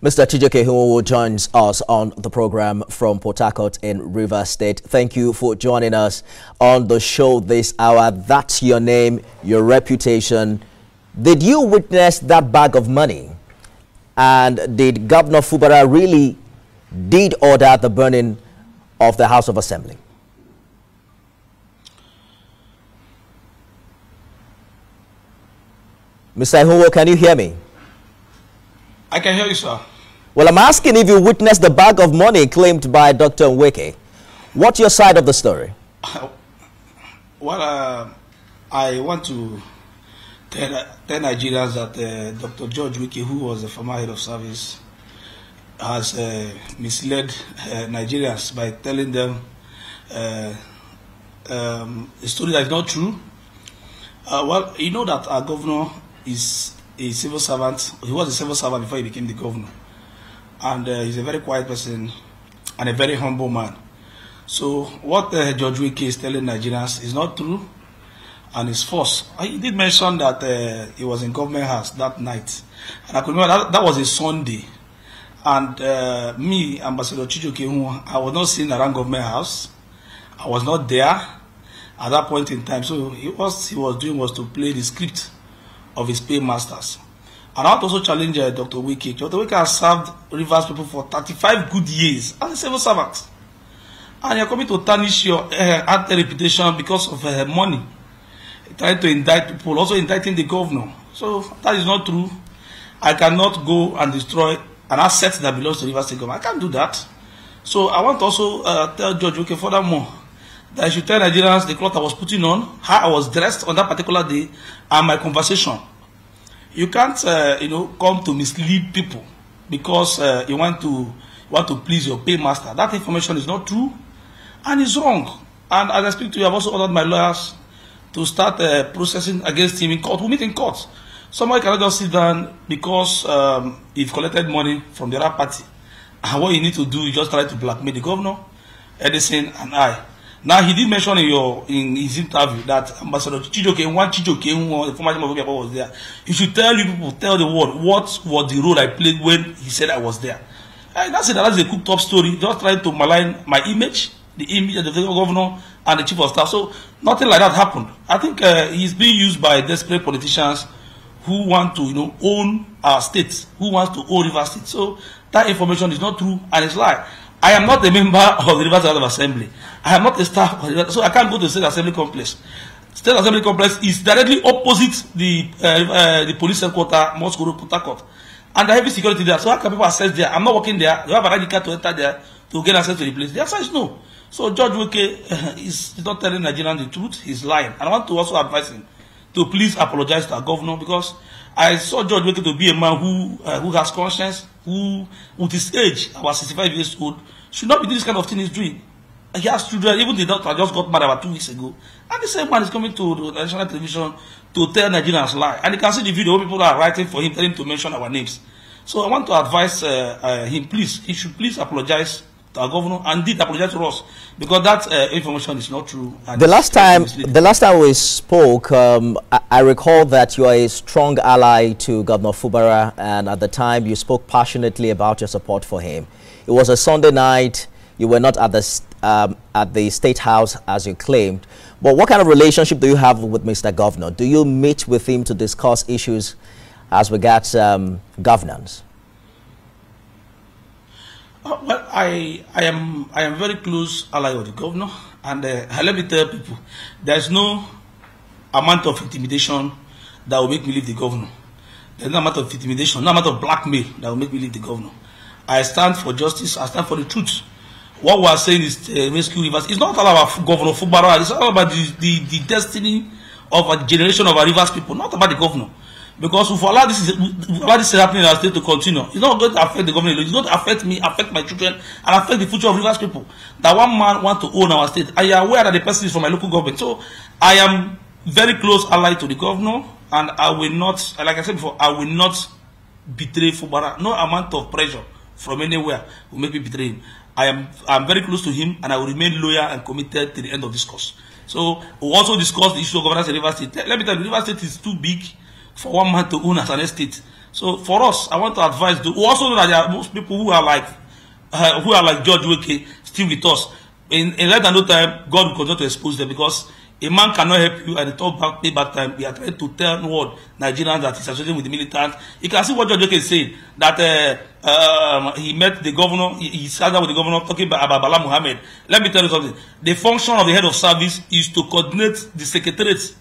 Mr. Ihunwo joins us on the program from Port Harcourt in Rivers State. Thank you for joining us on the show this hour. That's your name, your reputation. Did you witness that bag of money? And did Governor Fubara really did order the burning of the House of Assembly? Mr. Ihunwo, can you hear me? I can hear you, sir. Well, I'm asking if you witnessed the bag of money claimed by Dr. Nweke. What's your side of the story? Well, I want to tell Nigerians that Dr. George Nweke, who was the former head of service, has misled Nigerians by telling them a story that is not true. Well, you know that our governor is a civil servant. He was a civil servant before he became the governor. And he's a very quiet person and a very humble man. So what George Nweke is telling Nigerians is not true and is false. He did mention that he was in government house that night. And I could remember that was a Sunday. And me, Ambassador Ihunwo, I was not seen around government house. I was not there at that point in time. So what he was doing was to play the script of his paymasters. And I want to also challenge Dr. Nweke. Dr. Nweke has served Rivers people for 35 good years as a civil servant. And you're coming to tarnish your reputation because of money. Trying to indict people, also indicting the governor. So that is not true. I cannot go and destroy an asset that belongs to Rivers State government. I can't do that. So I want to also tell George Nweke furthermore that I should tell Nigerians the cloth I was putting on, how I was dressed on that particular day, and my conversation. You can't, come to mislead people because you want to please your paymaster. That information is not true and is wrong. And as I speak to you, I've also ordered my lawyers to start processing against him in court. We'll meet in court. Somebody cannot just sit down because he's collected money from the other party. And what you need to do is just try to blackmail the governor, Edison, and I. Now, he did mention in his interview that Ambassador Ihunwo, the former chairman of Fubara, was there. He should tell the world what was the role I played when he said I was there. And that's a cooked up story, just trying to malign my image, the image of the federal governor and the chief of staff. So nothing like that happened. I think he's being used by desperate politicians who want to, own our state, who wants to own Rivers State. So that information is not true and it's lie. I am not a member of the Rivers State Assembly. I am not a staff of the Rivers, so I can't go to the State Assembly Complex. State Assembly Complex is directly opposite the police headquarters, Moscow Road, Port Harcourt. And there heavy security there. So how can people access there? I'm not working there. You have a right card to enter there to get access to the place. The answer is no. So George Nweke is not telling Nigerians the truth. He's lying. And I want to also advise him to please apologize to our governor, because I saw George Nweke to be a man who has conscience, who, with his age, about 65 years old, should not be doing this kind of thing he's doing. He has children. Even the doctor just got married about 2 weeks ago. And the same man is coming to the national television to tell Nigerians lie. And you can see the video where people are writing for him, telling him to mention our names. So I want to advise him, please, he should please apologize to our governor and did apologize to us, because that information is not true. The last time we spoke, I recall that you are a strong ally to Governor Fubara, and at the time you spoke passionately about your support for him. It was a Sunday night. You were not at the State House as you claimed. But what kind of relationship do you have with Mr. Governor? Do you meet with him to discuss issues as regards governance? Well, I am very close ally of the governor, and let me tell people, there is no amount of intimidation that will make me leave the governor. There is no amount of intimidation, no amount of blackmail that will make me leave the governor. I stand for justice. I stand for the truth. What we are saying is rescue Rivers. It's not all about Governor Fubara. It's all about the destiny of a generation of our Rivers people, not about the governor. Because if we allow this happening in our state to continue, it's not going to affect the government. It's going to affect me, affect my children, and affect the future of Rivers people. That one man wants to own our state. I am aware that the person is from my local government. So I am very close ally to the governor, and I will not, like I said before, I will not betray Fubara. No amount of pressure from anywhere will make me betray him. I'm very close to him, and I will remain loyal and committed to the end of this course. So we'll also discuss the issue of governance in Rivers State. Let me tell you, Rivers State is too big for one man to own as an estate. So for us, I want to advise. We also know that there are most people who are like George Weke still with us. In less than no time, God will continue to expose them, because a man cannot help you and the talk back payback time. We are trying to tell what Nigerians that is associated with the militant. You can see what George Weke is saying, that he met the governor, he sat down with the governor talking about Bala Muhammad. Let me tell you something. The function of the head of service is to coordinate the secretariats,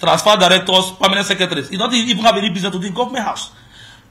transfer directors, permanent secretaries. He doesn't even have any business to do in government house.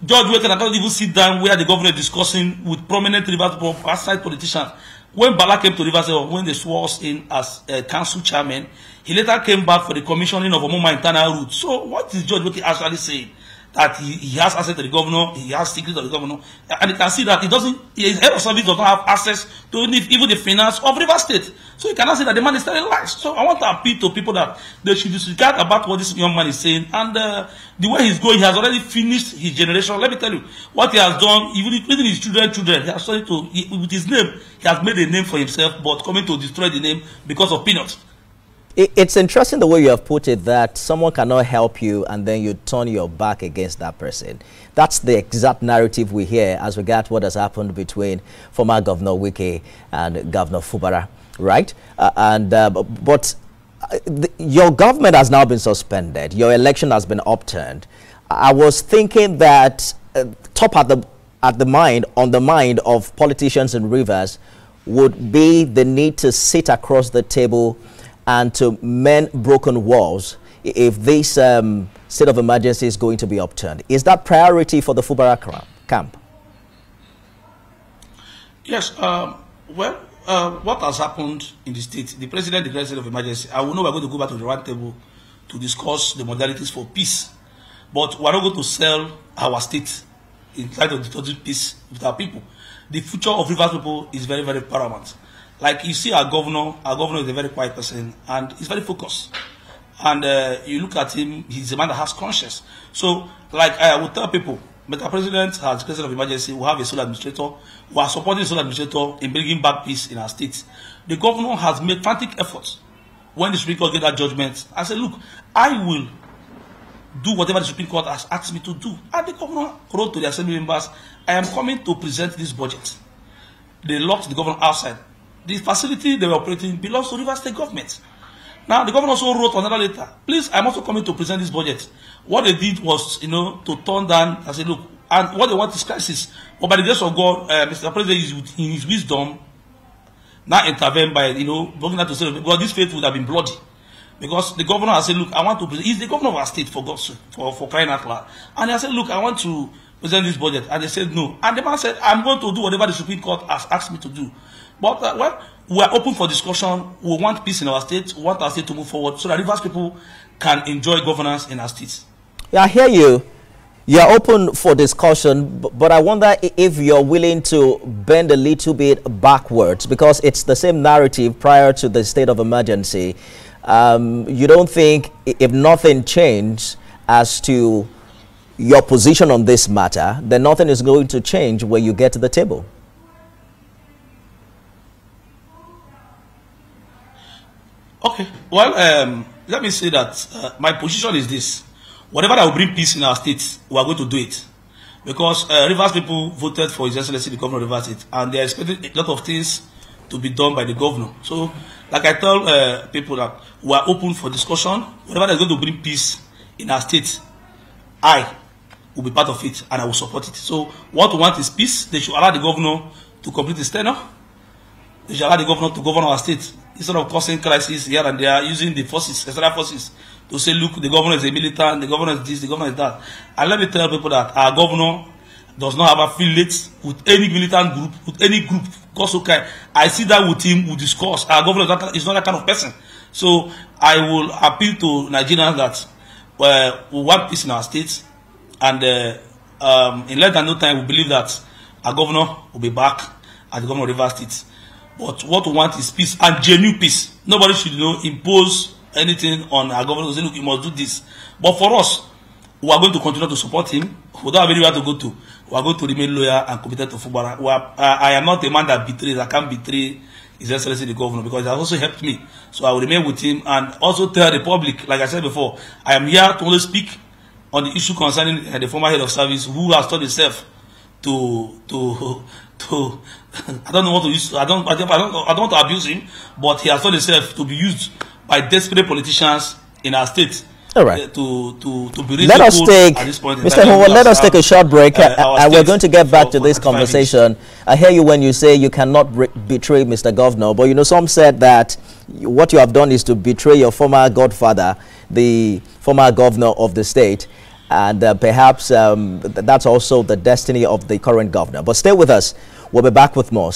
George Weke cannot even sit down where the governor is discussing with prominent Rivers outside politicians. When Bala came to Rivers, when they swore us in as council chairman, he later came back for the commissioning of Omoma internal route. So what is George Weke actually saying? That he has access to the governor, he has secrets of the governor, and you can see that his head of service does not have access to even the finance of Rivers State. So you cannot say that the man is telling lies. So I want to appeal to people that they should disregard about what this young man is saying, and the way he's going, he has already finished his generation. Let me tell you what he has done. Even his children, he has started to, with his name, he has made a name for himself, but coming to destroy the name because of peanuts. It's interesting the way you have put it, that someone cannot help you and then you turn your back against that person. That's the exact narrative we hear as regards what has happened between former Governor Wike and Governor Fubara, right? Your government has now been suspended. Your election has been upturned. I was thinking that on the mind of politicians in Rivers would be the need to sit across the table and to mend broken walls if this state of emergency is going to be upturned. Is that priority for the Fubara camp? Yes. What has happened in the state, the president declared state of emergency. I will know we're going to go back to the round table to discuss the modalities for peace. But we're not going to sell our state in light of the total peace with our people. The future of Rivers people is very, very paramount. Like you see our governor is a very quiet person and he's very focused. And you look at him, he's a man that has conscience. So, like I will tell people, Mr. President has declared state of emergency, we have a sole administrator, we are supporting the sole administrator in bringing back peace in our state. The governor has made frantic efforts. When the Supreme Court gave that judgment, I said, look, I will do whatever the Supreme Court has asked me to do. And the governor wrote to the assembly members, I am coming to present this budget. They locked the governor outside. The facility they were operating belongs to Rivers State government. Now, the governor also wrote another letter. Please, I'm also coming to present this budget. What they did was, to turn down, I said, look, and what they want is crisis. But by the grace of God, Mr. President, in his wisdom, now intervene by, bringing that to say, because this faith would have been bloody. Because the governor has said, look, I want to present, he's the governor of our state, for God's sake, for crying out loud. And he said, look, I want to present this budget. And they said, no. And the man said, I'm going to do whatever the Supreme Court has asked me to do. But we are open for discussion. We want peace in our state. We want our state to move forward so that Rivers people can enjoy governance in our states. Yeah, I hear you. You are open for discussion, but I wonder if you're willing to bend a little bit backwards, because it's the same narrative prior to the state of emergency. You don't think if nothing changed as to your position on this matter, then nothing is going to change when you get to the table? Okay, well, let me say that my position is this. Whatever that will bring peace in our state, we are going to do it. Because Rivers people voted for His Excellency, the Governor of Rivers State, and they are expecting a lot of things to be done by the governor. So, like I tell people that we are open for discussion. Whatever that is going to bring peace in our state, I will be part of it and I will support it. So, what we want is peace. They should allow the governor to complete his tenure. They should allow the governor to govern our state, instead of causing crisis here and there, using the forces, external forces, to say, look, the governor is a militant, the governor is this, the governor is that. And let me tell people that our governor does not have affiliates with any militant group, with any group. Okay, I see that with him, we discuss. Our governor is not that kind of person. So I will appeal to Nigerians that we want peace in our state, and in less than no time, we believe that our governor will be back as the governor of Rivers State. But what we want is peace, and genuine peace. Nobody should, impose anything on our governor. Say, look, you must do this. But for us, we are going to continue to support him. We don't have anywhere to go to. We are going to remain loyal and committed to Fubara. I am not a man that betrays. I can't betray His Excellency the Governor, because it has also helped me. So I will remain with him and also tell the public, like I said before, I am here to only speak on the issue concerning the former head of service who has taught himself to I don't know what to use. I don't want to abuse him, but he has taught himself to be used by desperate politicians in our state. All right. To be let us take, at this point in Mr. Ihunwo, let us take a short break, and we're going to get back to this conversation. I hear you when you say you cannot betray Mr. Governor, but you know, some said that what you have done is to betray your former godfather, the former governor of the state, and perhaps that's also the destiny of the current governor. But stay with us. We'll be back with more.